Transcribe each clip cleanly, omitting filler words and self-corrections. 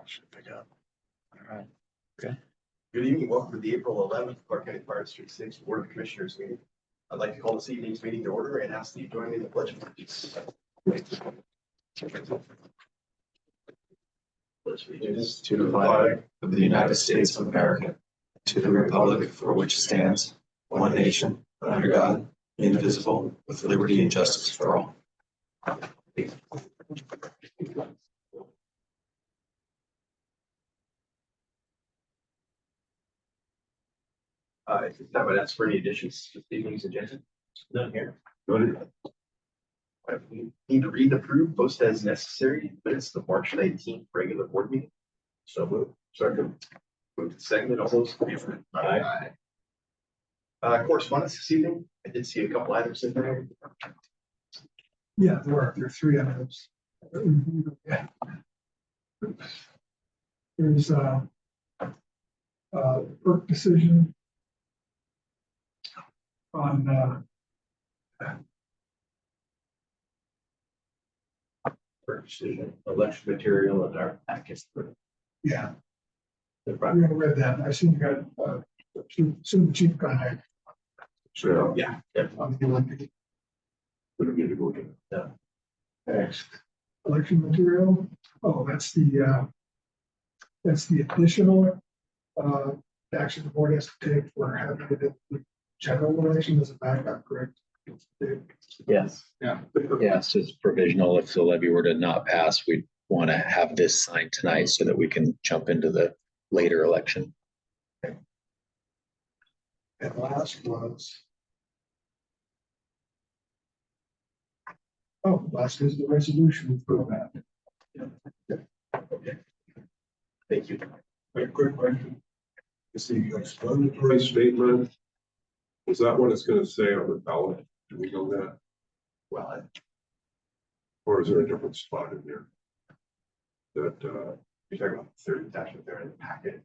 should pick up. All right. Okay. Good evening. Welcome to the April 11th Clark County Fire District 6 Board of Commissioners meeting. I'd like to call this evening's meeting to order and ask that you join me in the pledge of allegiance. Allegiance to the flag of the United States of America, to the republic for which it stands, one nation, under God, indivisible, with liberty and justice for all. At this time, I'd ask for any additions to this evening's agenda. None here. We need to read and approve, post as necessary, but it's the March 19th regular board meeting. So moved. Second. Moved to second. All those in favor? Aye. Correspondence this evening. I did see a couple items in there. Yeah, there are three items. Yeah. There's FERC decision on For decision, election material and our package. yeah. I read that. I seen you got soon the chief guy Sure. Yeah. on the Olympic. We don't need to go again. Yeah. Next, election material. Oh, that's the additional action the board has to take for having it in the general election as a backup, correct? Yes. Yeah. Yes, it's provisional. If the levy were to not pass, we'd want to have this signed tonight so that we can jump into the later election. And last was. Oh, last is the resolution for that. Okay. Thank you. Quick question. Is the explanatory statement, is that what it's gonna say on the ballot? Do we know that? Well, Or is there a different spot in there? That, you're talking about the third attachment there in the packet.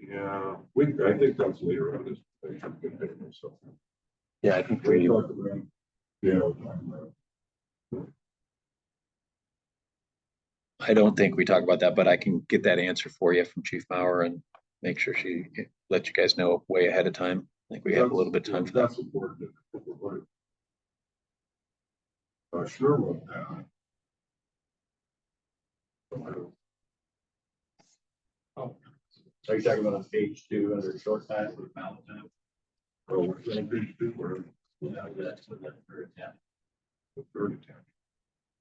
yeah, I think that's later on this. I should get there myself. Yeah, I think We talked about, yeah, we're talking about. I don't think we talk about that, but I can get that answer for you from Chief Maurer and make sure she let you guys know way ahead of time. I think we have a little bit of time for that. That's important. Sure about that. Are you talking about on page 2 under short time for the ballot time? Oh, we're saying page 2, where Yeah, that's what that third tab. the third attempt.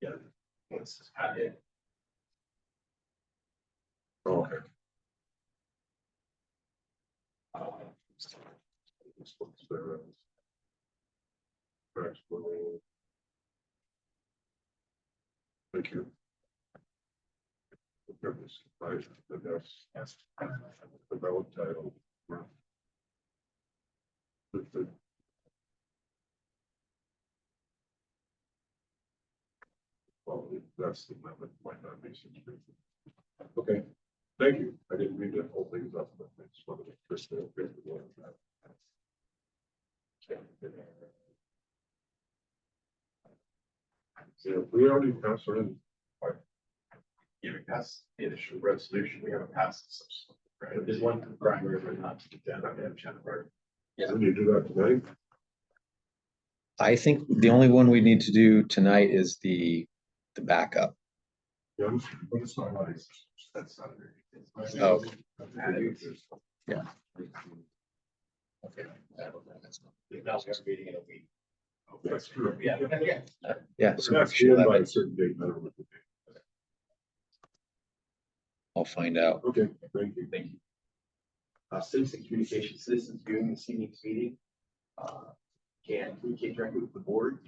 Yeah. This is packet. Okay. This one's there. Explanation. Thank you. Yes. The ballot title. Well, that's the amendment, might not be such a. Okay, thank you. I didn't mean to hold things up, but I just wanted to just get the one of that. Yeah, we already passed it. Yeah, we passed the initial resolution. We haven't passed the subsequent. Right. There's one primary, but not to get that. Yeah. When you do that tonight, I think the only one we need to do tonight is the backup. yeah, but it's not like. That's not very. Oh. Yeah. Okay. Now we're meeting in a week. That's true. Yeah. Yeah, so That's sure by a that certain date, I don't know. I'll find out. Okay, thank you. Thank you. Citizen communication, citizens viewing this evening's meeting. Can communicate directly with the board.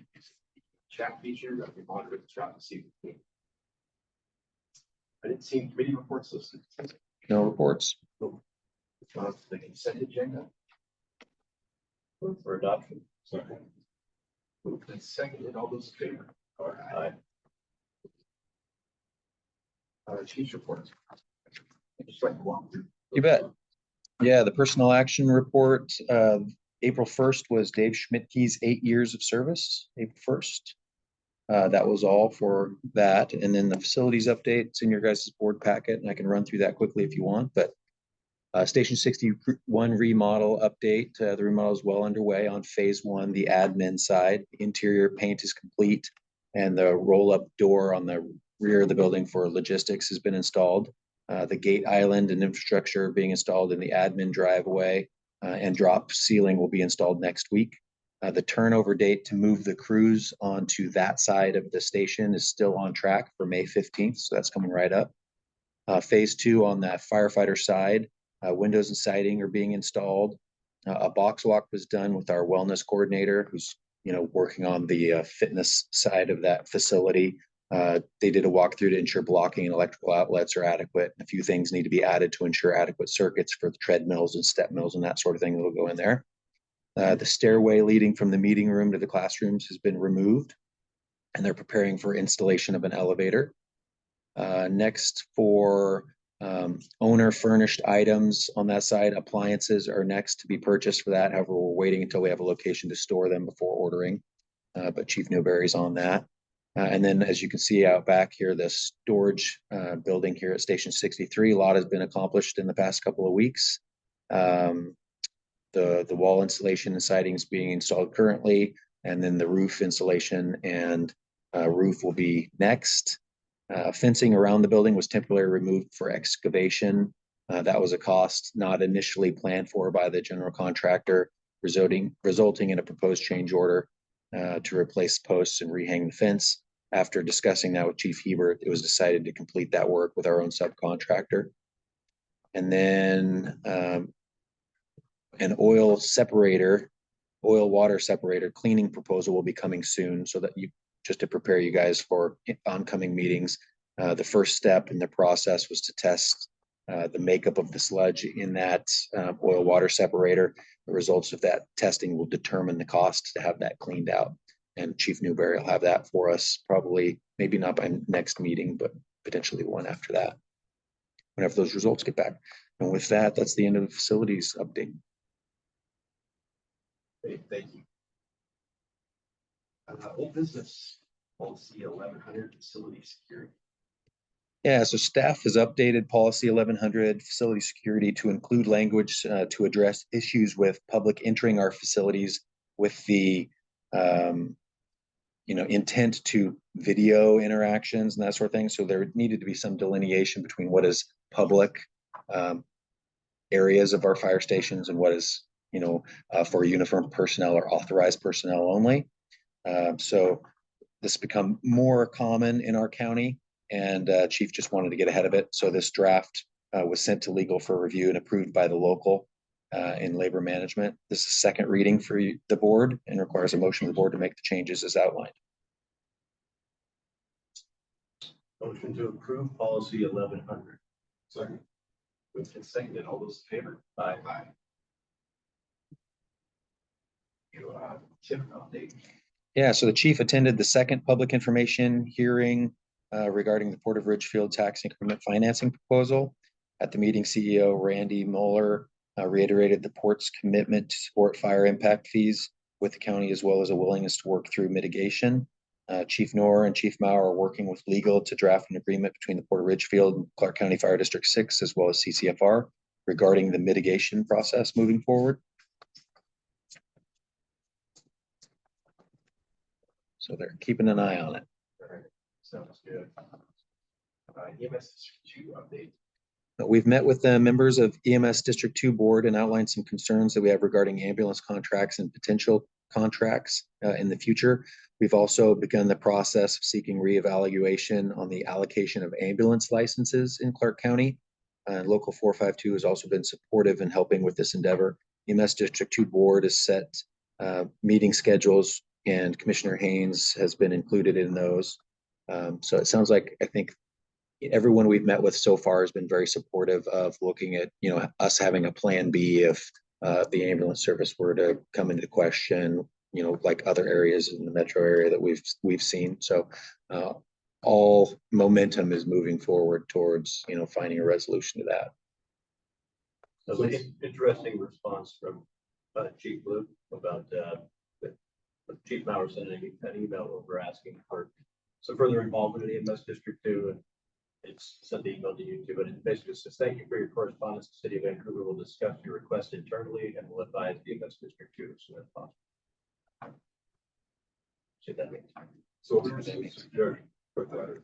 Chat feature that we monitor the chat to see. I didn't see any committee reports listed. No reports. The consent agenda. Move for adoption. Second. Moved and seconded. All those in favor? Aye. Chief's report. Just like to walk through. You bet. Yeah, the personnel action report, April 1st was Dave Schmidtke's 8 years of service, April 1st. That was all for that. And then the facilities updates in your guys' board packet, and I can run through that quickly if you want, but Station 61 remodel update. The remodel is well underway on phase one, the admin side. Interior paint is complete, and the roll-up door on the rear of the building for logistics has been installed. The gate island and infrastructure being installed in the admin driveway, and drop ceiling will be installed next week. The turnover date to move the crews onto that side of the station is still on track for May 15th, so that's coming right up. Phase two on that firefighter side, windows and siding are being installed. A box walk was done with our wellness coordinator, who's working on the fitness side of that facility. They did a walkthrough to ensure blocking and electrical outlets are adequate. A few things need to be added to ensure adequate circuits for the treadmills and step mills and that sort of thing that will go in there. The stairway leading from the meeting room to the classrooms has been removed, and they're preparing for installation of an elevator. Next, for owner furnished items on that side, appliances are next to be purchased for that. However, we're waiting until we have a location to store them before ordering. But Chief Newberry's on that. And then, as you can see out back here, the storage building here at Station 63, a lot has been accomplished in the past couple of weeks. The wall insulation and siding is being installed currently, and then the roof insulation and roof will be next. Fencing around the building was temporarily removed for excavation. That was a cost not initially planned for by the general contractor, resulting in a proposed change order to replace posts and rehang the fence. After discussing that with Chief Hebert, it was decided to complete that work with our own subcontractor. And then an oil water separator cleaning proposal will be coming soon, so that just to prepare you guys for oncoming meetings. The first step in the process was to test the makeup of the sludge in that oil water separator. The results of that testing will determine the cost to have that cleaned out. And Chief Newberry will have that for us, probably, maybe not by next meeting, but potentially one after that, whenever those results get back. And with that, that's the end of the facilities update. Great, thank you. Old business policy 1100 facility security. Yeah, so staff has updated policy 1100 facility security to include language to address issues with public entering our facilities with the intent to video interactions and that sort of thing. So there needed to be some delineation between what is public areas of our fire stations and what is for uniformed personnel or authorized personnel only. So this has become more common in our county, and Chief just wanted to get ahead of it. So this draft was sent to legal for review and approved by the local in labor management. This is second reading for the board and requires a motion of the board to make the changes as outlined. Motion to approve policy 1100. Second. Moved and seconded. All those in favor? Aye. You, Tim, update. Yeah, so the chief attended the second public information hearing regarding the Port of Ridgefield tax increment financing proposal. At the meeting, CEO Randy Mueller reiterated the port's commitment to support fire impact fees with the county, as well as a willingness to work through mitigation. Chief Knorr and Chief Maurer are working with legal to draft an agreement between the Port of Ridgefield and Clark County Fire District 6, as well as CCFR, regarding the mitigation process moving forward. So they're keeping an eye on it. All right, sounds good. EMS District 2 update. We've met with the members of EMS District 2 board and outlined some concerns that we have regarding ambulance contracts and potential contracts in the future. We've also begun the process of seeking reevaluation on the allocation of ambulance licenses in Clark County. Local 452 has also been supportive in helping with this endeavor. EMS District 2 board has set meeting schedules, and Commissioner Haynes has been included in those. So it sounds like, I think everyone we've met with so far has been very supportive of looking at, us having a plan B if the ambulance service were to come into question, like other areas in the metro area that we've seen. So all momentum is moving forward towards, finding a resolution to that. So interesting response from Chief Luke about Chief Maurer sent an email over asking for some further involvement in EMS District Two, and it's sent the email to you too, but it basically says, thank you for your correspondence. The city of Vancouver will discuss your request internally and will advise EMS District Two as soon as possible. See what that means. So there's a suggestion, put that in.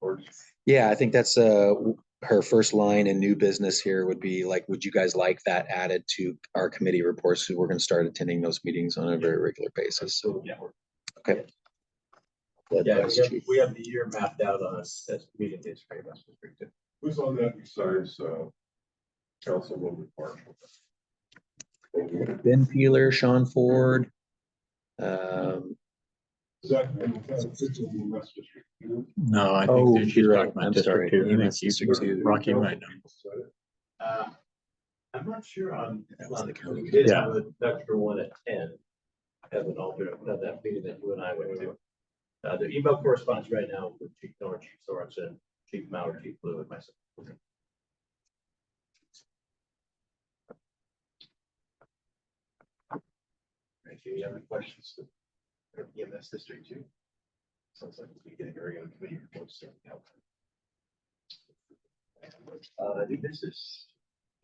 Or Yeah, I think that's her first line in new business here would be like, would you guys like that added to our committee reports? So we're gonna start attending those meetings on a very regular basis. So, Yeah. okay. Yeah, we have the year mapped out on us as meeting dates for EMS District Two. who's on that besides, Councilwoman Marshall? Ben Peeler, Sean Ford. Is that fits in the West District? No, I Oh, think that she's you're talking right. I'm about sorry. District Two. You I meant think District Two. Rocky might know. I'm not sure on. That was the county. We did Yeah. have an extra one at 10. Have an alternate, at that meeting that you and I went to. The email correspondence right now with Chief Miller, Chief Sorensen, Chief Mauer, Chief Blue, and myself. Thank you. Any other questions? EMS District Two? Sounds like we're getting very on committee reports. New business.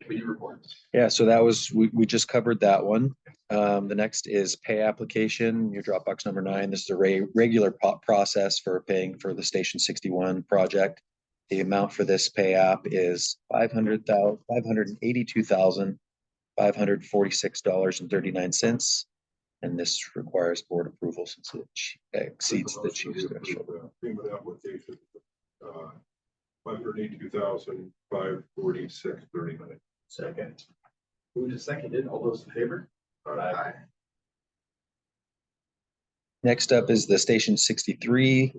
Committee reports. Yeah, so that was, we just covered that one. The next is pay application, your Dropbox number 9. This is a regular process for paying for the Station 61 project. The amount for this pay app is $582,546.39. And this requires board approval since it exceeds the chief's threshold. Payment application, $582,546.39. Second. Moved and seconded. All those in favor? Aye. Next up is the Station 63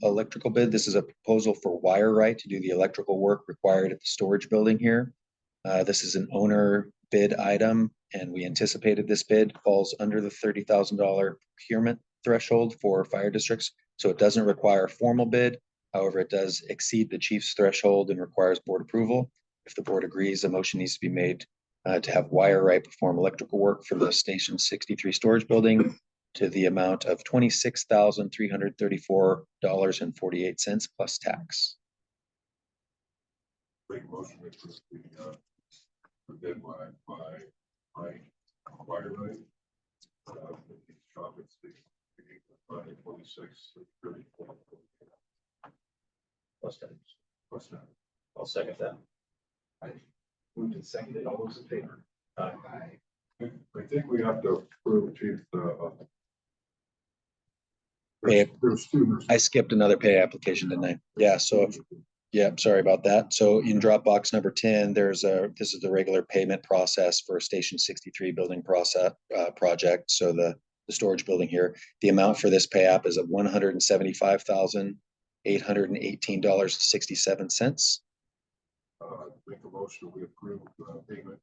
electrical bid. This is a proposal for wire right to do the electrical work required at the storage building here. This is an owner bid item, and we anticipated this bid falls under the $30,000 procurement threshold for fire districts. So it doesn't require a formal bid. However, it does exceed the chief's threshold and requires board approval. If the board agrees, a motion needs to be made to have wire right perform electrical work for the Station 63 storage building to the amount of $26,334.48 plus tax. Make a motion to approve the bid by Wire Right. Shopping station, 26,34. Plus that. What's that? I'll second that. Moved and seconded. All those in favor? Aye. I think we have to approve chief, Pay- there's two. I skipped another pay application, didn't I? Yeah, so yeah, sorry about that. So in Dropbox number 10, this is the regular payment process for Station 63 building project. So the storage building here, the amount for this pay app is of $175,818.67. Make a motion, we approve payment.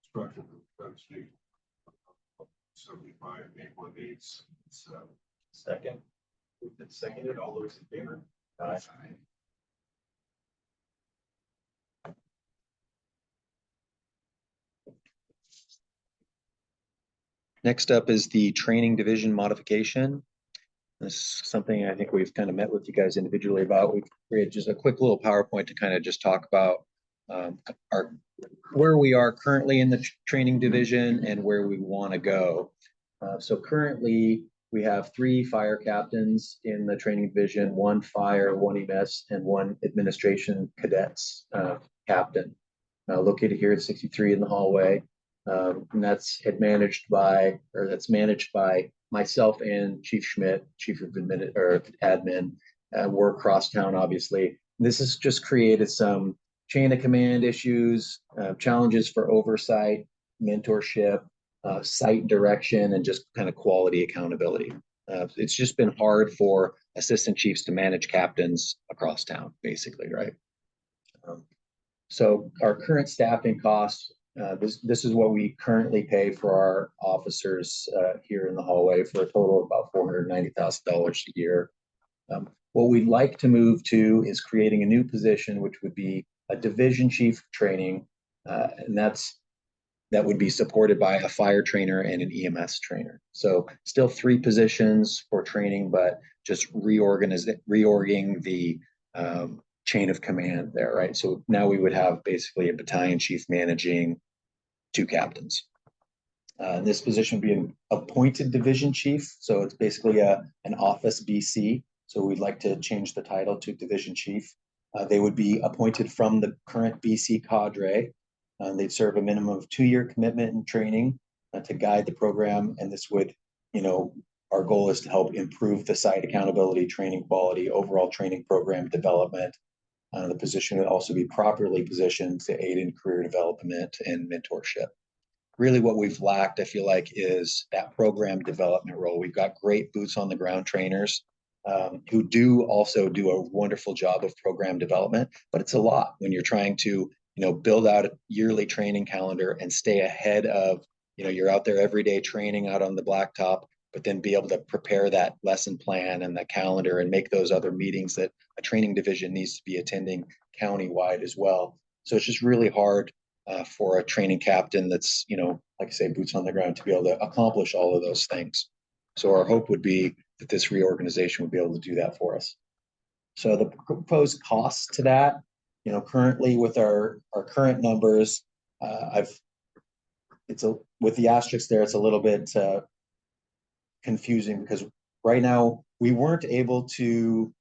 Structure of state. 75,818. Second. Moved and seconded. All those in favor? Aye. Next up is the training division modification. This is something I think we've kind of met with you guys individually about. We've created just a quick little PowerPoint to kind of just talk about where we are currently in the training division and where we want to go. So currently we have 3 fire captains in the training division, 1 fire, 1 EMS, and 1 administration cadets captain located here at 63 in the hallway. And that's managed by myself and Chief Schmidt, Chief of Admin. We're across town, obviously. This has just created some chain of command issues, challenges for oversight, mentorship, site direction, and just kind of quality accountability. It's just been hard for assistant chiefs to manage captains across town, basically, right? So our current staffing costs, this is what we currently pay for our officers here in the hallway for a total of about $490,000 a year. What we'd like to move to is creating a new position, which would be a division chief training. And that's that would be supported by a fire trainer and an EMS trainer. So still 3 positions for training, but just reorging the chain of command there, right? So now we would have basically a battalion chief managing 2 captains. This position would be an appointed division chief, so it's basically an office BC. So we'd like to change the title to division chief. They would be appointed from the current BC cadre. They'd serve a minimum of 2-year commitment and training to guide the program, and this would, our goal is to help improve the site accountability, training quality, overall training program development. The position would also be properly positioned to aid in career development and mentorship. Really what we've lacked, I feel like, is that program development role. We've got great boots on the ground trainers who do also do a wonderful job of program development, but it's a lot when you're trying to, build out a yearly training calendar and stay ahead of, you're out there every day training out on the blacktop, but then be able to prepare that lesson plan and the calendar and make those other meetings that a training division needs to be attending countywide as well. So it's just really hard for a training captain that's, like I say, boots on the ground to be able to accomplish all of those things. So our hope would be that this reorganization would be able to do that for us. So the proposed costs to that, currently with our current numbers, with the asterisk there, it's a little bit confusing because right now we weren't able to,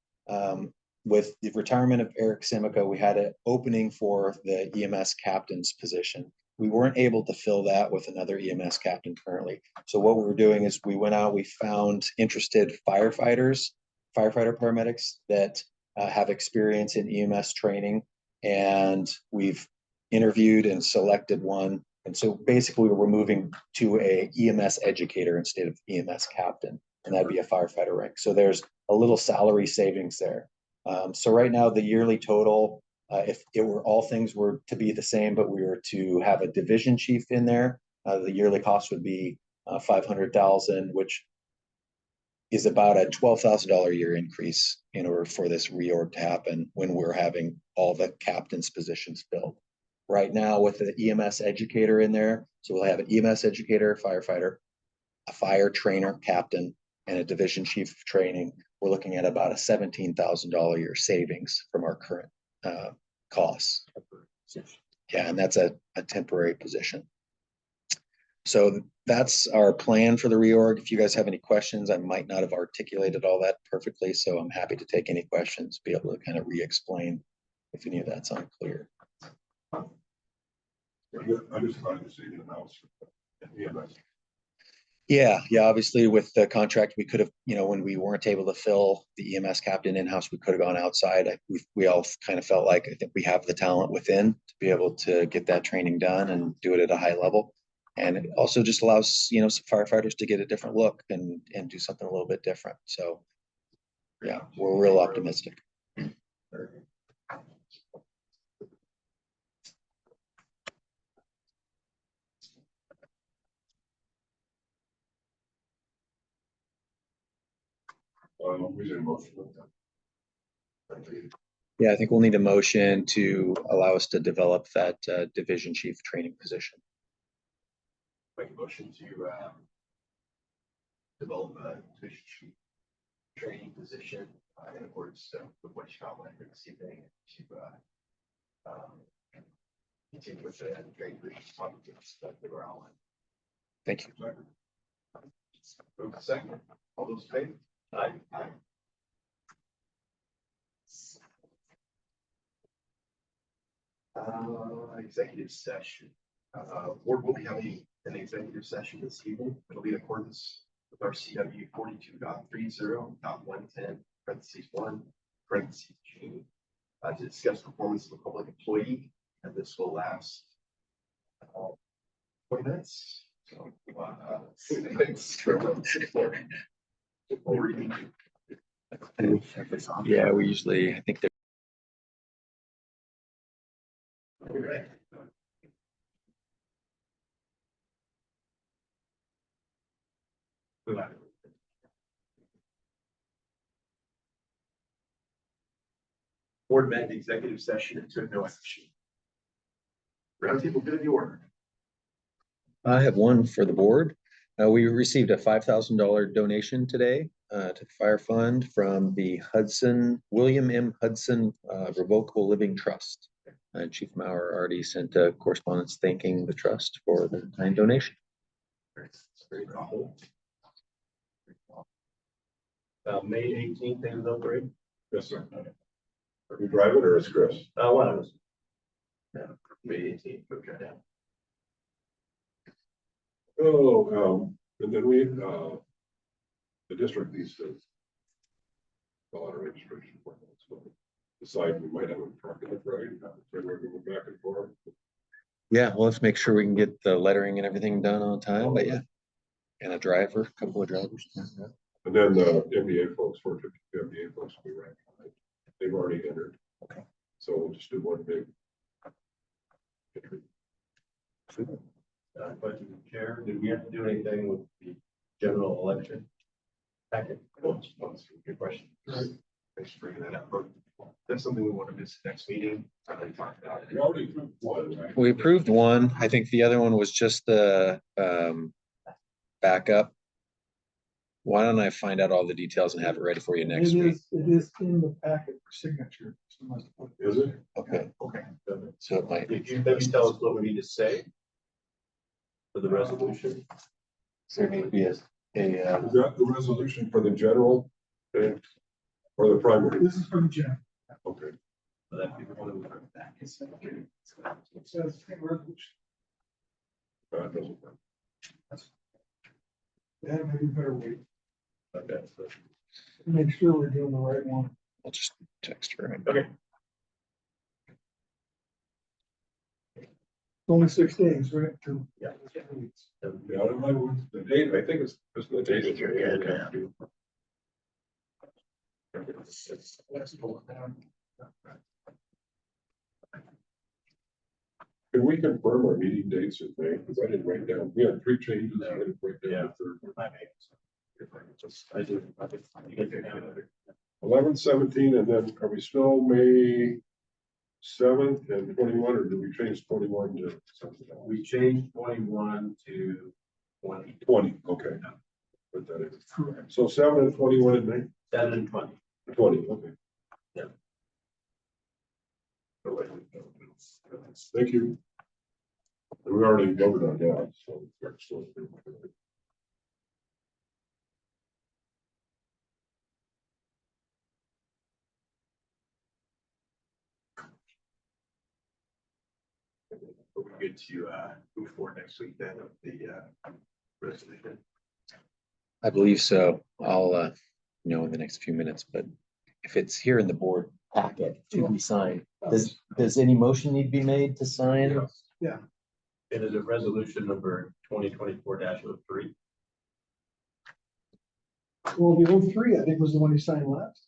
with the retirement of Eric Simica, we had an opening for the EMS captain's position. We weren't able to fill that with another EMS captain currently. So what we were doing is we went out, we found interested firefighter paramedics that have experience in EMS training, and we've interviewed and selected one. And so basically we're moving to a EMS educator instead of EMS captain, and that'd be a firefighter rank. So there's a little salary savings there. So right now the yearly total, if it were all things were to be the same, but we were to have a division chief in there, the yearly cost would be $500,000, which is about a $12,000 a year increase in order for this reorg to happen when we're having all the captain's positions filled. Right now with the EMS educator in there, so we'll have an EMS educator, firefighter, a fire trainer, captain, and a division chief of training. We're looking at about a $17,000 a year savings from our current costs. Yeah, and that's a temporary position. So that's our plan for the reorg. If you guys have any questions, I might not have articulated all that perfectly, so I'm happy to take any questions, be able to kind of re-explain if any of that's unclear. I just find to see the house. EMS. Yeah, obviously with the contract, we could have, when we weren't able to fill the EMS captain in-house, we could have gone outside. We all kind of felt like, I think we have the talent within to be able to get that training done and do it at a high level. And it also just allows, some firefighters to get a different look and do something a little bit different. So yeah, we're real optimistic. We did motion. Yeah, I think we'll need a motion to allow us to develop that division chief training position. Make a motion to develop a division chief training position in accordance with what you outlined for this evening to continue with the training responsibilities that they were outlined. Thank you. Move to second. All those in favor? Aye. Executive session. Board will be having an executive session this evening. It'll be in accordance with our CW 42.30.110 (1) G to discuss performance of a public employee, and this will last 20 minutes. So, Yeah, we usually, I think Board met in executive session and took no action. Roundtable good of the order. I have one for the board. We received a $5,000 donation today to the fire fund from the William M. Hudson Revocable Living Trust. Chief Maurer already sent a correspondence thanking the trust for the kind donation. May 18th, things don't break. Yes, sir. Are you driving or is Chris? One of us. Yeah, May 18th, okay. Yeah. Oh, and then the district needs to fill out a registration form. So decide we might have a truck in the Friday, we're going back and forth. Yeah, well, let's make sure we can get the lettering and everything done on time, but yeah. And a driver, a couple of drivers. And then the MBA folks, 450 MBA folks will be right behind. They've already entered. Okay. So we'll just do one big. Question to the chair, did we have to do anything with the general election packet? Good question. Thanks for bringing that up. That's something we want to miss next meeting. We already approved one, right? We approved one. I think the other one was just the backup. Why don't I find out all the details and have it ready for you next week? It is in the packet for signature. Is it? Okay, Okay. so it might. Did you maybe tell us what we need to say for the resolution? There may be a Is that the resolution for the general thing or the primary? This is from Jim. Okay. That'd be one of the back. It says resolution. That doesn't work. Yeah, maybe better wait. Okay, so Make sure we're doing the right one. I'll just text her. okay. Only 6 days, right? Yeah. Yeah, I don't know the date. I think it's the date. is here. Can we confirm our meeting dates in May? Because I didn't write down. We had 3 changes. I didn't write down the third. I do. You get your hand. 11, 17, and then are we still May 7th and 21, or did we change 21 to something else? We changed 21 to 20. 20, okay. Put that in. So 7 and 21 in May? 7 and 20. 20, okay. Yeah. Thank you. And we already voted on that, so. We're good to move forward next week then of the resolution. I believe so. I'll know in the next few minutes, but if it's here in the board packet to be signed, does any motion need to be made to sign? Yeah. It is a resolution number 2024-03. Well, the 03, I think, was the one you signed last.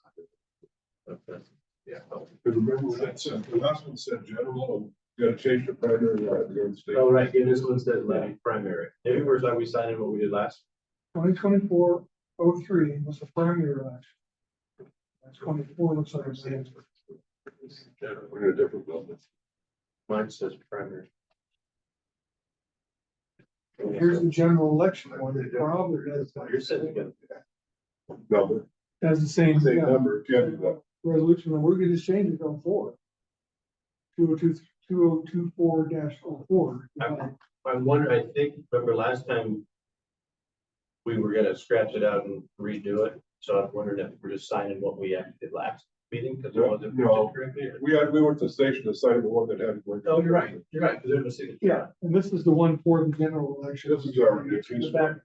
Okay. Yeah. Because remember what that said, the last one said general, and you gotta change the primary, you gotta go to state. Oh, right, yeah, this one says levy primary. Maybe we're we signed what we did last. 2024-03 was the primary election. 24 looks like it's the answer. We're in a different building. Mine says primary. Here's the general election one. It probably has, You're sitting again. Number, has the same same number, yeah, but resolution, and we're gonna just change it going forward. 2024-04. I'm wondering, I think, remember last time we were gonna scratch it out and redo it, so I'm wondering if we're just signing what we actually did last meeting, because it wasn't. No. correctly. we went to the station to sign the one that had. Oh, you're right, because there's a signature. Yeah, and this is the one for the general election. This is our. The back.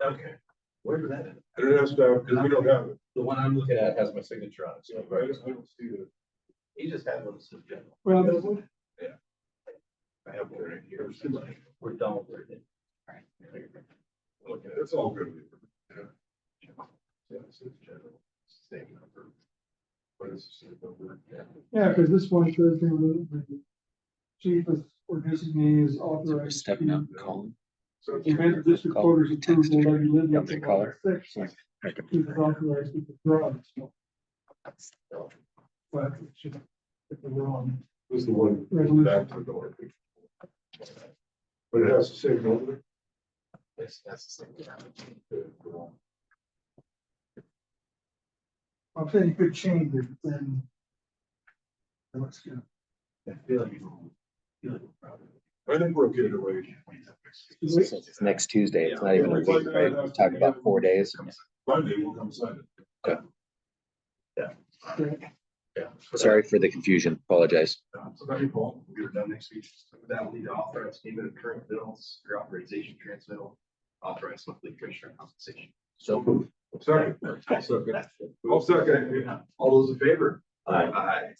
Okay, where's that? And it has to have, because we don't have it. The one I'm looking at has my signature on it, so I don't see it. he just had one that says general. Well, I have one right here. We're done with it. Okay, it's all good. Yeah, it's general. Same number. What is the same number? yeah, because this one says the chief is or designee is authorized. Stepping up and calling. So To grant the district voters approval that you live Yep, with they the call her. six. He is authorized to withdraw. But it should, if we're wrong. This is the one. Resolution. Back to the door. But it has the same number. It's necessary. I'm saying you could change it, then. It looks good. I feel like you probably. I think we're okay to wait. It's next Tuesday. It's not even a week, right? We're talking about 4 days. Monday we'll come sign it. Yeah. Sorry for the confusion. Apologize. So that'd be cool. We were done next week. That will need to authorize payment of current bills, your authorization transmittal, authorize monthly commissioner compensation. Second. I'll second. All those in favor? Aye. Aye.